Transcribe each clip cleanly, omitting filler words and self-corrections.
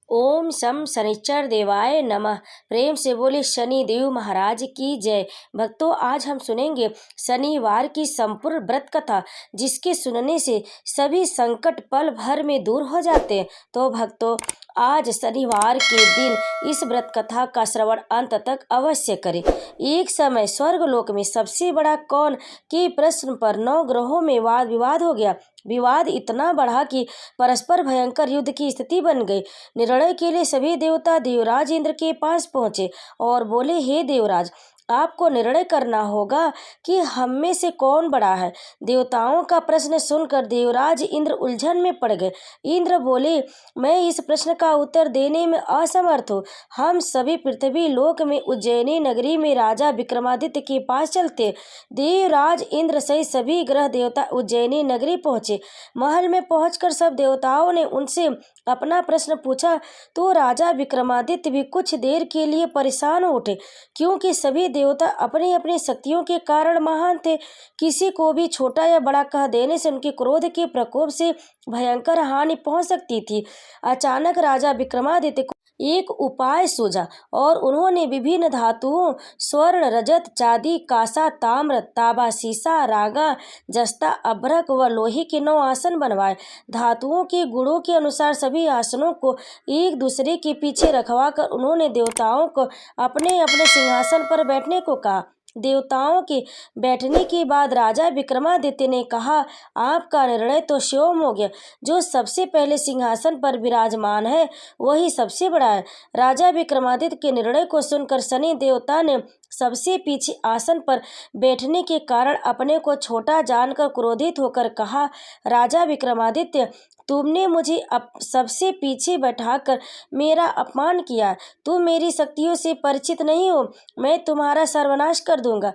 ओम शम शनिश्चर देवाय नमः। प्रेम से बोले शनि देव महाराज की जय। भक्तों, आज हम सुनेंगे शनिवार की संपूर्ण व्रत कथा, जिसके सुनने से सभी संकट पल भर में दूर हो जाते हैं। तो भक्तों, आज शनिवार के दिन इस व्रत कथा का श्रवण अंत तक अवश्य करें। एक समय स्वर्गलोक में सबसे बड़ा कौन के प्रश्न पर 9 ग्रहों में वाद विवाद हो गया। विवाद इतना बढ़ा कि परस्पर भयंकर युद्ध की स्थिति बन गई। निर्णय के लिए सभी देवता देवराज इंद्र के पास पहुंचे और बोले, हे देवराज, आपको निर्णय करना होगा कि हम में से कौन बड़ा है। देवताओं का प्रश्न सुनकर देवराज इंद्र उलझन में पड़ गए। इंद्र बोले, मैं इस प्रश्न का उत्तर देने में असमर्थ हूँ। हम सभी पृथ्वी लोक में उज्जैनी नगरी में राजा विक्रमादित्य के पास चलते। देवराज इंद्र सहित सभी ग्रह देवता उज्जैनी नगरी पहुंचे। महल में पहुंचकर सब देवताओं ने उनसे अपना प्रश्न पूछा तो राजा विक्रमादित्य भी कुछ देर के लिए परेशान हो उठे, क्योंकि सभी देवता अपनी अपनी शक्तियों के कारण महान थे। किसी को भी छोटा या बड़ा कह देने से उनके क्रोध के प्रकोप से भयंकर हानि पहुंच सकती थी। अचानक राजा विक्रमादित्य को एक उपाय सूझा और उन्होंने विभिन्न धातुओं स्वर्ण, रजत, चांदी, कांसा, ताम्र, तांबा, सीसा, रागा, जस्ता, अभ्रक व लोहे के 9 आसन बनवाए। धातुओं के गुणों के अनुसार सभी आसनों को एक दूसरे के पीछे रखवाकर उन्होंने देवताओं को अपने अपने सिंहासन पर बैठने को कहा। देवताओं के बैठने के बाद राजा विक्रमादित्य ने कहा, आपका निर्णय तो श्योम हो गया। जो सबसे पहले सिंहासन पर विराजमान है वही सबसे बड़ा है। राजा विक्रमादित्य के निर्णय को सुनकर शनि देवता ने सबसे पीछे आसन पर बैठने के कारण अपने को छोटा जानकर क्रोधित होकर कहा, राजा विक्रमादित्य, तुमने मुझे सबसे पीछे बैठाकर मेरा अपमान किया। तुम मेरी शक्तियों से परिचित नहीं हो। मैं तुम्हारा सर्वनाश कर दूंगा।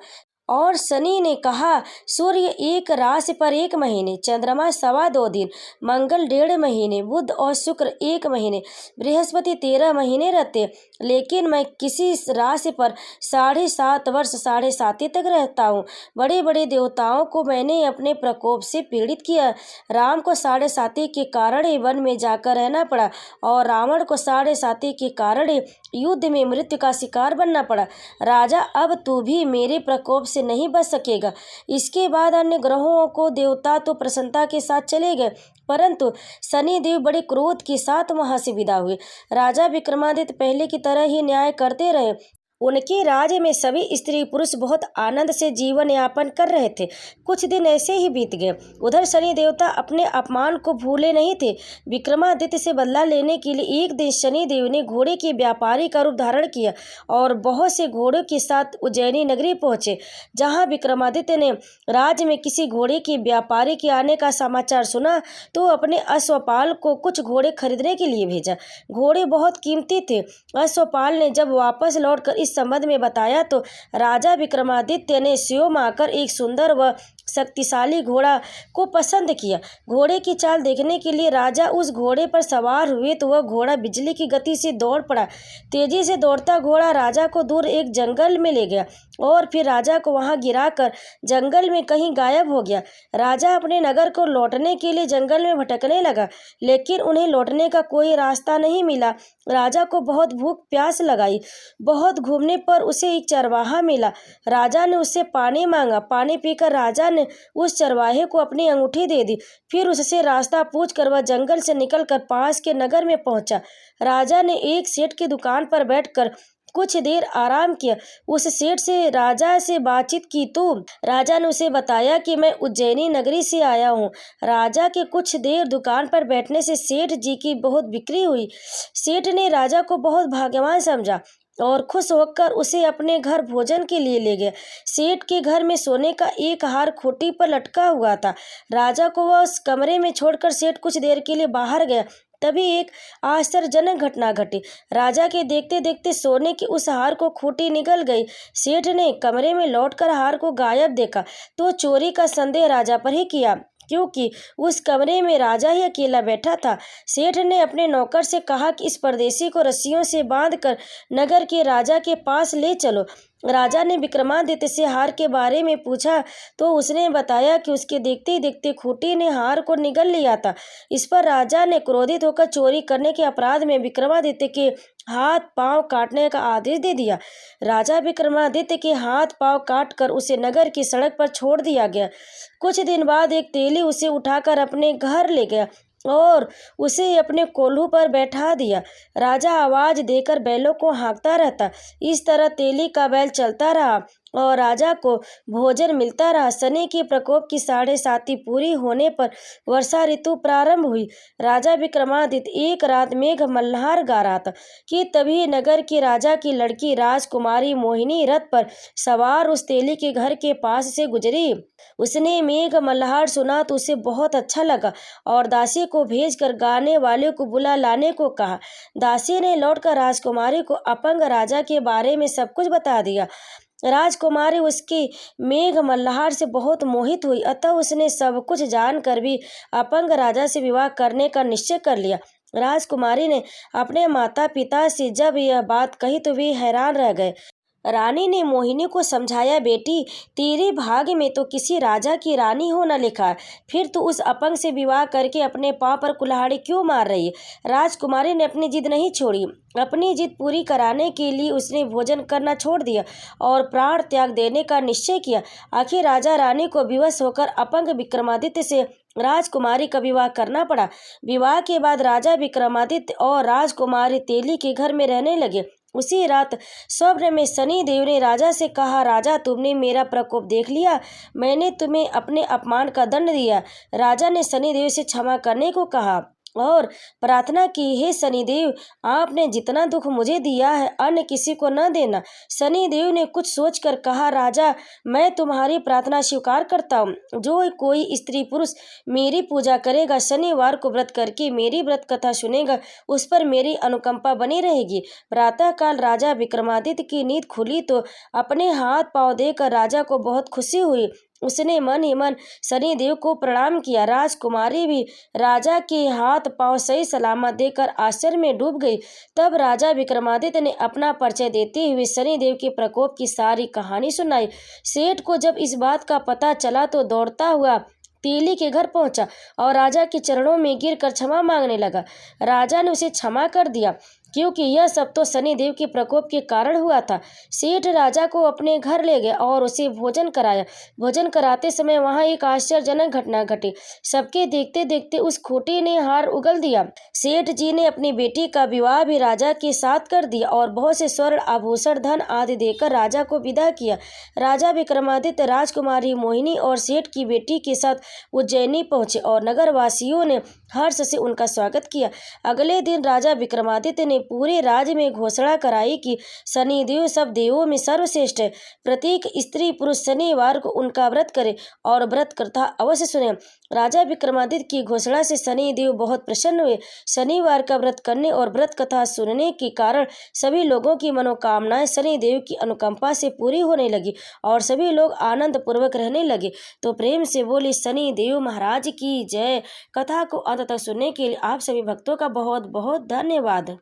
और शनि ने कहा, सूर्य एक राशि पर 1 महीने, चंद्रमा 2.25 दिन, मंगल 1.5 महीने, बुध और शुक्र 1 महीने, बृहस्पति 13 महीने रहते, लेकिन मैं किसी राशि पर 7.5 वर्ष 7.5 तक रहता हूँ। बड़े बड़े देवताओं को मैंने अपने प्रकोप से पीड़ित किया। राम को 7.5 के कारण ही वन में जाकर रहना पड़ा और रावण को 7.5 के कारण ही युद्ध में मृत्यु का शिकार बनना पड़ा। राजा, अब तू भी मेरे प्रकोप से नहीं बच सकेगा। इसके बाद अन्य ग्रहों को देवता तो प्रसन्नता के साथ चले गए, परंतु शनि देव बड़े क्रोध के साथ वहां से विदा हुए। राजा विक्रमादित्य पहले की तरह ही न्याय करते रहे। उनके राज्य में सभी स्त्री पुरुष बहुत आनंद से जीवन यापन कर रहे थे। कुछ दिन ऐसे ही बीत गए। उधर शनि देवता अपने अपमान को भूले नहीं थे। विक्रमादित्य से बदला लेने के लिए एक दिन शनि देव ने घोड़े के व्यापारी का रूप धारण किया और बहुत से घोड़ों के साथ उज्जैनी नगरी पहुंचे। जहां विक्रमादित्य ने राज्य में किसी घोड़े के व्यापारी के आने का समाचार सुना तो अपने अश्वपाल को कुछ घोड़े खरीदने के लिए भेजा। घोड़े बहुत कीमती थे। अश्वपाल ने जब वापस लौटकर इस संबंध में बताया तो राजा विक्रमादित्य ने स्वयं आकर एक सुंदर व शक्तिशाली घोड़ा को पसंद किया। घोड़े की चाल देखने के लिए राजा उस घोड़े पर सवार हुए तो वह घोड़ा बिजली की गति से दौड़ पड़ा। तेजी से दौड़ता घोड़ा राजा को दूर एक जंगल में ले गया और फिर राजा को वहां गिराकर जंगल में कहीं गायब हो गया। राजा अपने नगर को लौटने के लिए जंगल में भटकने लगा, लेकिन उन्हें लौटने का कोई रास्ता नहीं मिला। राजा को बहुत भूख प्यास लगाई। बहुत घूमने पर उसे एक चरवाहा मिला। राजा ने उससे पानी मांगा। पानी पीकर राजा ने उस चरवाहे को अपनी अंगूठी दे दी। फिर उससे रास्ता पूछकर वह जंगल से निकलकर पास के नगर में पहुंचा। राजा ने एक सेठ की दुकान पर बैठकर कुछ देर आराम किया। उस सेठ से राजा से बातचीत की तो राजा ने उसे बताया कि मैं उज्जैनी नगरी से आया हूँ। राजा के कुछ देर दुकान पर बैठने से सेठ जी की बहुत बिक्री हुई। सेठ ने राजा को बहुत भाग्यवान समझा और खुश होकर उसे अपने घर भोजन के लिए ले गया। सेठ के घर में सोने का एक हार खूंटी पर लटका हुआ था। राजा को वह उस कमरे में छोड़कर सेठ कुछ देर के लिए बाहर गया। तभी एक आश्चर्यजनक घटना घटी। राजा के देखते देखते सोने के उस हार को खूंटी निकल गई। सेठ ने कमरे में लौटकर हार को गायब देखा तो चोरी का संदेह राजा पर ही किया, क्योंकि उस कमरे में राजा ही अकेला बैठा था। सेठ ने अपने नौकर से कहा कि इस परदेशी को रस्सियों से बांधकर नगर के राजा के पास ले चलो। राजा ने विक्रमादित्य से हार के बारे में पूछा तो उसने बताया कि उसके देखते ही देखते खूंटी ने हार को निगल लिया था। इस पर राजा ने क्रोधित होकर चोरी करने के अपराध में विक्रमादित्य के हाथ पांव काटने का आदेश दे दिया। राजा विक्रमादित्य के हाथ पांव काटकर उसे नगर की सड़क पर छोड़ दिया गया। कुछ दिन बाद एक तेली उसे उठाकर अपने घर ले गया और उसे अपने कोल्हू पर बैठा दिया। राजा आवाज देकर बैलों को हाँकता रहता। इस तरह तेली का बैल चलता रहा और राजा को भोजन मिलता रहा। शनि के प्रकोप की 7.5 पूरी होने पर वर्षा ऋतु प्रारंभ हुई। राजा विक्रमादित्य एक रात मेघ मल्हार गा रहा था कि तभी नगर की राजा की लड़की राजकुमारी मोहिनी रथ पर सवार उस तेली के घर के पास से गुजरी। उसने मेघ मल्हार सुना तो उसे बहुत अच्छा लगा और दासी को भेजकर गाने वाले को बुला लाने को कहा। दासी ने लौटकर राजकुमारी को अपंग राजा के बारे में सब कुछ बता दिया। राजकुमारी उसकी मेघ मल्हार से बहुत मोहित हुई, अतः उसने सब कुछ जानकर भी अपंग राजा से विवाह करने का निश्चय कर लिया। राजकुमारी ने अपने माता पिता से जब यह बात कही तो वे हैरान रह गए। रानी ने मोहिनी को समझाया, बेटी तेरे भाग्य में तो किसी राजा की रानी होना लिखा है, फिर तू उस अपंग से विवाह करके अपने पाँव पर कुल्हाड़ी क्यों मार रही है। राजकुमारी ने अपनी जिद नहीं छोड़ी। अपनी जिद पूरी कराने के लिए उसने भोजन करना छोड़ दिया और प्राण त्याग देने का निश्चय किया। आखिर राजा रानी को विवश होकर अपंग विक्रमादित्य से राजकुमारी का विवाह करना पड़ा। विवाह के बाद राजा विक्रमादित्य और राजकुमारी तेली के घर में रहने लगे। उसी रात स्वप्न में शनि देव ने राजा से कहा, राजा तुमने मेरा प्रकोप देख लिया, मैंने तुम्हें अपने अपमान का दंड दिया। राजा ने शनि देव से क्षमा करने को कहा और प्रार्थना की, हे शनिदेव आपने जितना दुख मुझे दिया है अन्य किसी को न देना। शनिदेव ने कुछ सोचकर कहा, राजा मैं तुम्हारी प्रार्थना स्वीकार करता हूँ। जो कोई स्त्री पुरुष मेरी पूजा करेगा, शनिवार को व्रत करके मेरी व्रत कथा सुनेगा, उस पर मेरी अनुकंपा बनी रहेगी। प्रातःकाल राजा विक्रमादित्य की नींद खुली तो अपने हाथ पांव देकर राजा को बहुत खुशी हुई। उसने मन ही मन शनिदेव को प्रणाम किया। राजकुमारी भी राजा के हाथ पांव सही सलामत देकर आश्चर्य में डूब गई। तब राजा विक्रमादित्य ने अपना परिचय देते हुए शनिदेव के प्रकोप की सारी कहानी सुनाई। सेठ को जब इस बात का पता चला तो दौड़ता हुआ तेली के घर पहुंचा और राजा के चरणों में गिरकर क्षमा मांगने लगा। राजा ने उसे क्षमा कर दिया क्योंकि यह सब तो शनिदेव के प्रकोप के कारण हुआ था। सेठ राजा को अपने घर ले गया और उसे भोजन कराया। भोजन कराते समय वहां एक आश्चर्यजनक घटना घटी। सबके देखते देखते उस खूंटी ने हार उगल दिया। सेठ जी ने अपनी बेटी का विवाह भी राजा के साथ कर दिया और बहुत से स्वर्ण आभूषण धन आदि देकर राजा को विदा किया। राजा विक्रमादित्य राजकुमारी मोहिनी और सेठ की बेटी के साथ उज्जैनी पहुंचे और नगरवासियों ने हर्ष से उनका स्वागत किया। अगले दिन राजा विक्रमादित्य ने पूरे राज्य में घोषणा कराई कि शनिदेव सब देवों में सर्वश्रेष्ठ है। प्रत्येक स्त्री पुरुष शनिवार को उनका व्रत करे और व्रत कथा अवश्य सुने। राजा विक्रमादित्य की घोषणा से शनिदेव बहुत प्रसन्न हुए। शनिवार का व्रत करने और व्रत कथा सुनने के कारण सभी लोगों की मनोकामनाएं शनिदेव की अनुकंपा से पूरी होने लगी और सभी लोग आनंद पूर्वक रहने लगे। तो प्रेम से बोली शनिदेव महाराज की जय। कथा को अंत तक सुनने के लिए आप सभी भक्तों का बहुत बहुत धन्यवाद।